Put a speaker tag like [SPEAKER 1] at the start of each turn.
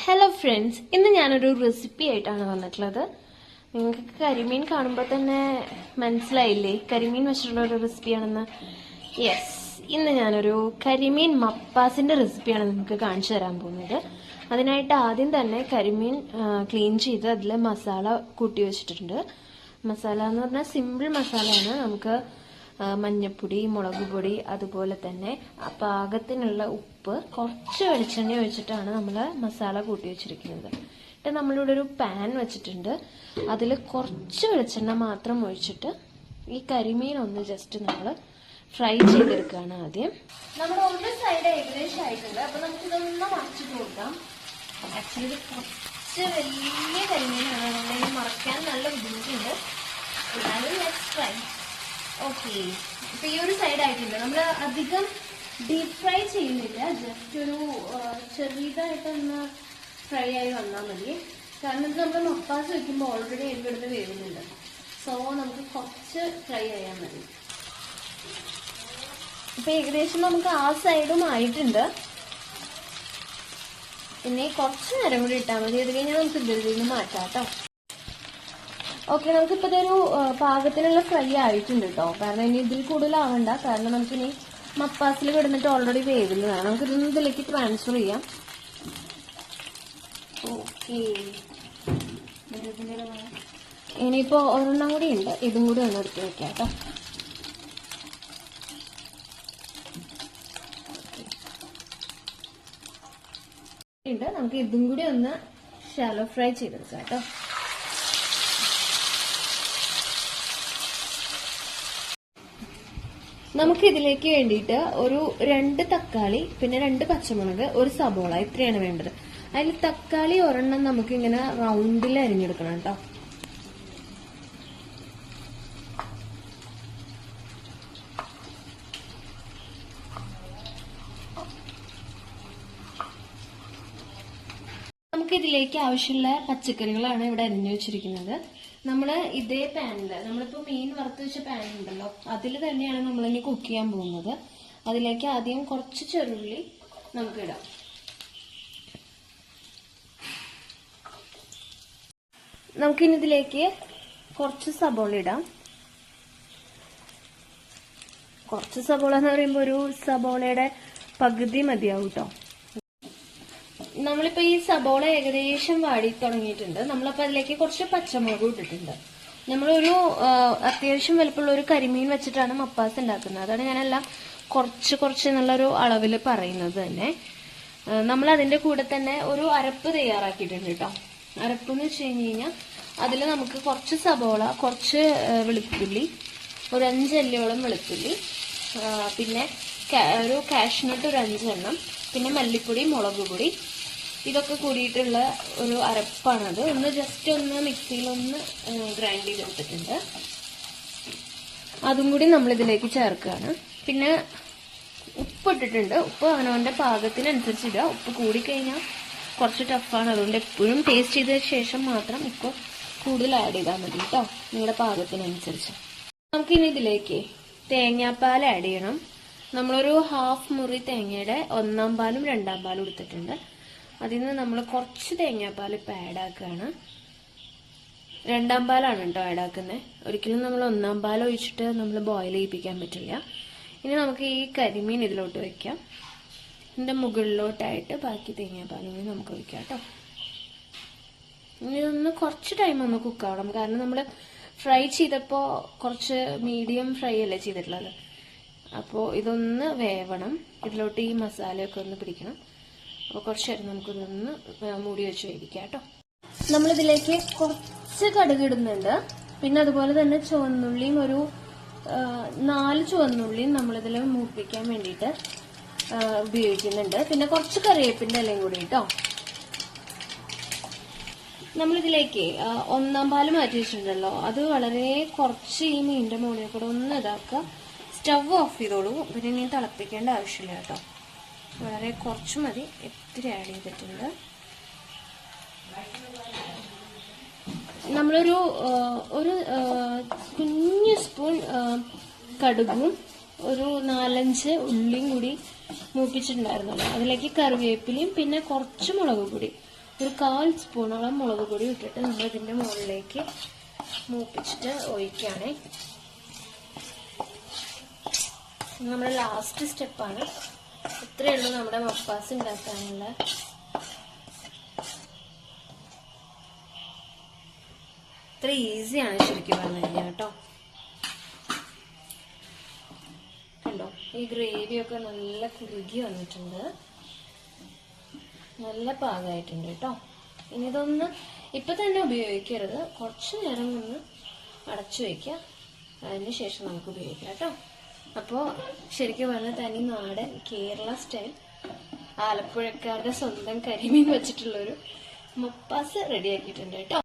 [SPEAKER 1] Hello friends, ഇന്ന് ഞാനൊരു recipe ആയിട്ടാണ് വന്നിട്ടുള്ളത്. നിങ്ങൾക്ക് കരിമീൻ കാണുമ്പോൾ തന്നെ മനസ്സിലായില്ലേ കരിമീൻ വെച്ചിട്ടുള്ള ഒരു റെസിപ്പിയാണെന്ന്? യെസ്, ഇന്ന് ഞാനൊരു കരിമീൻ മപ്പാസിന്റെ റെസിപ്പിയാണ് നിങ്ങൾക്ക് കാണിച്ചു തരാൻ പോകുന്നത്. അതിനായിട്ട് ആദ്യം തന്നെ കരിമീൻ ക്ലീൻ ചെയ്ത് അതിൽ മസാല കൂട്ടി വെച്ചിട്ടുണ്ട്. മസാല എന്ന് പറഞ്ഞാൽ സിമ്പിൾ മസാലയാണ്. നമുക്ക് മഞ്ഞപ്പൊടി, മുളക് പൊടി, അതുപോലെ തന്നെ പാകത്തിനുള്ള ഉപ്പ്, കുറച്ച് വെളിച്ചെണ്ണ ഒഴിച്ചിട്ടാണ് നമ്മൾ മസാല കൂട്ടി വെച്ചിരിക്കുന്നത്. എന്നിട്ട് നമ്മളിവിടെ ഒരു പാൻ വെച്ചിട്ടുണ്ട്. അതിൽ കുറച്ച് വെളിച്ചെണ്ണ മാത്രം ഒഴിച്ചിട്ട് ഈ കരിമീൻ ഒന്ന് ജസ്റ്റ് നമ്മൾ ഫ്രൈ ചെയ്തെടുക്കുകയാണ് ആദ്യം. നമ്മുടെ ഒരു സൈഡ് ഏകദേശം ആയിട്ടുണ്ട്. അപ്പൊ നമുക്ക് ഇതൊന്ന് മറിച്ചിട്ട് കൊടുക്കാം. ആക്ച്വലി ഇത് കുറച്ച് വലിയ കരിമീനാണ്, അതുകൊണ്ട് മറക്കാൻ നല്ല ബുദ്ധിമുട്ടുണ്ട്. എന്നാലും ലെറ്റ്സ് ട്രൈ. ഓക്കെ, ഇപ്പൊ ഈ ഒരു സൈഡ് ആയിട്ടുണ്ട്. നമ്മൾ അധികം ഡീപ് ഫ്രൈ ചെയ്യുന്നില്ല, ജസ്റ്റ് ഒരു ചെറിയതായിട്ടൊന്ന് ഫ്രൈ ആയി വന്നാൽ മതി. കാരണം ഇത് നമ്മൾ മപ്പാസ് വെക്കുമ്പോൾ ഓൾറെഡി എരിവെടുത്ത് വേവുന്നുണ്ട്. സോ നമുക്ക് കുറച്ച് ഫ്രൈ ആയാൽ മതി. ഇപ്പൊ ഏകദേശം നമുക്ക് ആ സൈഡും ആയിട്ടുണ്ട്. പിന്നെ കുറച്ച് നേരം കൂടി ഇട്ടാൽ മതി. അത് കഴിഞ്ഞാൽ നമുക്ക് ഇതിൽ നിന്ന് മാറ്റാം കേട്ടോ. ഓക്കെ, നമുക്കിപ്പോൾ ഇതൊരു പാകത്തിനുള്ള ഫ്രൈ ആയിട്ടുണ്ട് കേട്ടോ. കാരണം ഇനി ഇതിൽ കൂടുതലാവണ്ട, കാരണം നമുക്കിനി മപ്പാസിൽ കിടന്നിട്ട് ഓൾറെഡി വേവുന്നതാണ്. നമുക്ക് ഇതൊന്നും ഇതിലേക്ക് ട്രാൻസ്ഫർ ചെയ്യാം. ഓക്കെ, ഇനിയിപ്പോൾ ഒരെണ്ണം കൂടി ഉണ്ട്, ഇതും കൂടി ഒന്ന് എടുത്ത് വെക്കാം കേട്ടോ. നമുക്ക് ഇതും കൂടി ഒന്ന് ഷാലോ ഫ്രൈ ചെയ്തെടുക്കാം കേട്ടോ. നമുക്ക് ഇതിലേക്ക് വേണ്ടിയിട്ട് ഒരു 2 തക്കാളി, പിന്നെ 2 പച്ചമുളക്, ഒരു സബോള, ഇത്രയാണ് വേണ്ടത്. അതിൽ തക്കാളി ഒരെണ്ണം നമുക്ക് ഇങ്ങനെ റൗണ്ടിൽ അരിഞ്ഞെടുക്കണം കേട്ടോ. നമുക്ക് ഇതിലേക്ക് ആവശ്യമുള്ള പച്ചക്കറികളാണ് ഇവിടെ അരിഞ്ഞു വെച്ചിരിക്കുന്നത്. നമ്മൾ ഇതേ പാനില്, നമ്മളിപ്പോ മീൻ വറുത്ത് വെച്ച പാൻ ഉണ്ടല്ലോ, അതിൽ തന്നെയാണ് നമ്മളിനി കുക്ക് ചെയ്യാൻ പോകുന്നത്. അതിലേക്ക് ആദ്യം കുറച്ച് ചെറുള്ളി നമുക്ക് ഇടാം. നമുക്കിനി ഇതിലേക്ക് കുറച്ച് സബോള ഇടാം. കുറച്ച് സബോള എന്ന് പറയുമ്പോൾ ഒരു സബോളയുടെ പകുതി മതിയാവും കേട്ടോ. നമ്മളിപ്പോ ഈ സബോള ഏകദേശം വാടി തുടങ്ങിയിട്ടുണ്ട്. നമ്മളപ്പോ അതിലേക്ക് കുറച്ച് പച്ചമുളക് ഇട്ടിട്ടുണ്ട്. നമ്മളൊരു അത്യാവശ്യം വലുപ്പമുള്ള ഒരു കരിമീൻ വെച്ചിട്ടാണ് മപ്പാസ് ഉണ്ടാക്കുന്നത്. അതാണ് ഞാനെല്ലാം കുറച്ച് എന്നുള്ളൊരു അളവിൽ പറയുന്നത് തന്നെ. നമ്മൾ അതിന്റെ കൂടെ തന്നെ ഒരു അരപ്പ് തയ്യാറാക്കിയിട്ടുണ്ട് കേട്ടോ. അരപ്പ് എന്ന് വെച്ച് കഴിഞ്ഞാൽ അതിൽ നമുക്ക് കുറച്ച് സബോള, കുറച്ച് വെളുത്തുള്ളി, ഒരു 5 അല്ലിയോളം വെളുത്തുള്ളി, പിന്നെ ഒരു കാഷ്നട്ട് ഒരു 5 എണ്ണം, പിന്നെ മല്ലിപ്പൊടി, മുളക് പൊടി, ഇതൊക്കെ കൂടിയിട്ടുള്ള ഒരു അരപ്പാണത്. ഒന്ന് ജസ്റ്റ് ഒന്ന് മിക്സിയിൽ ഒന്ന് ഗ്രൈൻഡ് ചെയ്തെടുത്തിട്ടുണ്ട്. അതും കൂടി നമ്മൾ ഇതിലേക്ക് ചേർക്കുകയാണ്. പിന്നെ ഉപ്പ് ഇട്ടിട്ടുണ്ട്. ഉപ്പ് അവനവന്റെ പാകത്തിനനുസരിച്ച് ഇടുക. ഉപ്പ് കൂടിക്കഴിഞ്ഞാൽ കുറച്ച് ടഫാണ്. അതുകൊണ്ട് എപ്പോഴും ടേസ്റ്റ് ചെയ്ത ശേഷം മാത്രം ഉപ്പ് കൂടുതൽ ആഡ് ചെയ്താൽ മതി കേട്ടോ, നിങ്ങളുടെ പാകത്തിനനുസരിച്ച്. നമുക്കിനി ഇതിലേക്ക് തേങ്ങാപ്പാൽ ആഡ് ചെയ്യണം. നമ്മളൊരു 1/2 മുറി തേങ്ങയുടെ 1-ാം പാലും 2-ാം പാലും എടുത്തിട്ടുണ്ട്. അതിൽ നിന്ന് നമ്മൾ കുറച്ച് തേങ്ങാപ്പാൽ ഇപ്പം ആഡ് ആക്കുകയാണ്. 2-ാം പാലാണ് കേട്ടോ ആഡ് ആക്കുന്നത്. ഒരിക്കലും നമ്മൾ 1-ാം പാൽ ഒഴിച്ചിട്ട് നമ്മൾ ബോയിൽ ചെയ്യിപ്പിക്കാൻ പറ്റില്ല. ഇനി നമുക്ക് ഈ കരിമീൻ ഇതിലോട്ട് വെക്കാം. ഇതിൻ്റെ മുകളിലോട്ടായിട്ട് ബാക്കി തേങ്ങാപ്പാലും കൂടി നമുക്ക് ഒഴിക്കാം കേട്ടോ. ഇനി ഇതൊന്ന് കുറച്ച് ടൈം ഒന്ന് കുക്കാവണം. കാരണം നമ്മൾ ഫ്രൈ ചെയ്തപ്പോൾ കുറച്ച് മീഡിയം ഫ്രൈ അല്ലേ ചെയ്തിട്ടുള്ളത്. അപ്പോൾ ഇതൊന്ന് വേവണം. ഇതിലോട്ട് ഈ മസാലയൊക്കെ ഒന്ന് പിടിക്കണം. അപ്പോൾ കുറച്ച് നേരം നമുക്കിതൊന്ന് മൂടി വെച്ച് വേവിക്കാം കേട്ടോ. നമ്മളിതിലേക്ക് കുറച്ച് കടുക് ഇടുന്നുണ്ട്. പിന്നെ അതുപോലെ തന്നെ ചുവന്നുള്ളിയും ഒരു 4 ചുവന്നുള്ളിയും നമ്മളിതിൽ മൂപ്പിക്കാൻ വേണ്ടിയിട്ട് ഉപയോഗിക്കുന്നുണ്ട്. പിന്നെ കുറച്ച് കറിവേപ്പിൻ്റെ ഇലയും കൂടി കേട്ടോ. നമ്മളിതിലേക്ക് 1-ാം പാല് മാറ്റി വെച്ചിട്ടുണ്ടല്ലോ, അത് വളരെ കുറച്ച് ഈ മീനിന്റെ മുകളിൽ കൂടെ ഒന്ന് ഇതാക്കുക. സ്റ്റവ് ഓഫ് ചെയ്തോളൂ. പിന്നെ ഇനി തിളപ്പിക്കേണ്ട ആവശ്യമില്ല കേട്ടോ. വളരെ കുറച്ച് മതി. ഇത്തിരി ആഡ് ചെയ്തിട്ടുണ്ട്. നമ്മളൊരു കുഞ്ഞു സ്പൂൺ കടുകും ഒരു 4-5 ഉള്ളിയും കൂടി മൂപ്പിച്ചിട്ടുണ്ടായിരുന്നല്ലോ, അതിലേക്ക് കറിവേപ്പിലയും പിന്നെ കുറച്ച് മുളക് പൊടി, ഒരു 1/4 സ്പൂണോളം മുളക് പൊടി ഇട്ടിട്ട് നമ്മൾ ഇതിന്റെ മുകളിലേക്ക് മൂപ്പിച്ചിട്ട് ഒഴിക്കുകയാണേ. നമ്മുടെ ലാസ്റ്റ് സ്റ്റെപ്പാണ്. ഇത്രയേ ഉള്ളൂ നമ്മുടെ മപ്പാസ് ഉണ്ടാക്കാനുള്ള. ഇത്ര ഈസിയാണ് ശരിക്കും പറഞ്ഞു കഴിഞ്ഞാൽ കേട്ടോ. കണ്ടോ, ഈ ഗ്രേവിയൊക്കെ നല്ല കുറുകി വന്നിട്ടുണ്ട്, നല്ല പാകമായിട്ടുണ്ട് കേട്ടോ. ഇനി ഇതൊന്ന് ഇപ്പൊ തന്നെ ഉപയോഗിക്കരുത്, കുറച്ചു നേരം ഒന്ന് അടച്ചു വയ്ക്കുക, അതിന് ശേഷം നമുക്ക് ഉപയോഗിക്കാം കേട്ടോ. അപ്പോൾ ശരിക്കും പറഞ്ഞാൽ തനി നാടൻ കേരള സ്റ്റൈൽ ആലപ്പുഴക്കാരുടെ സ്വന്തം കരിമീൻ വെച്ചിട്ടുള്ളൊരു മപ്പാസ് റെഡിയാക്കിയിട്ടുണ്ട് കേട്ടോ.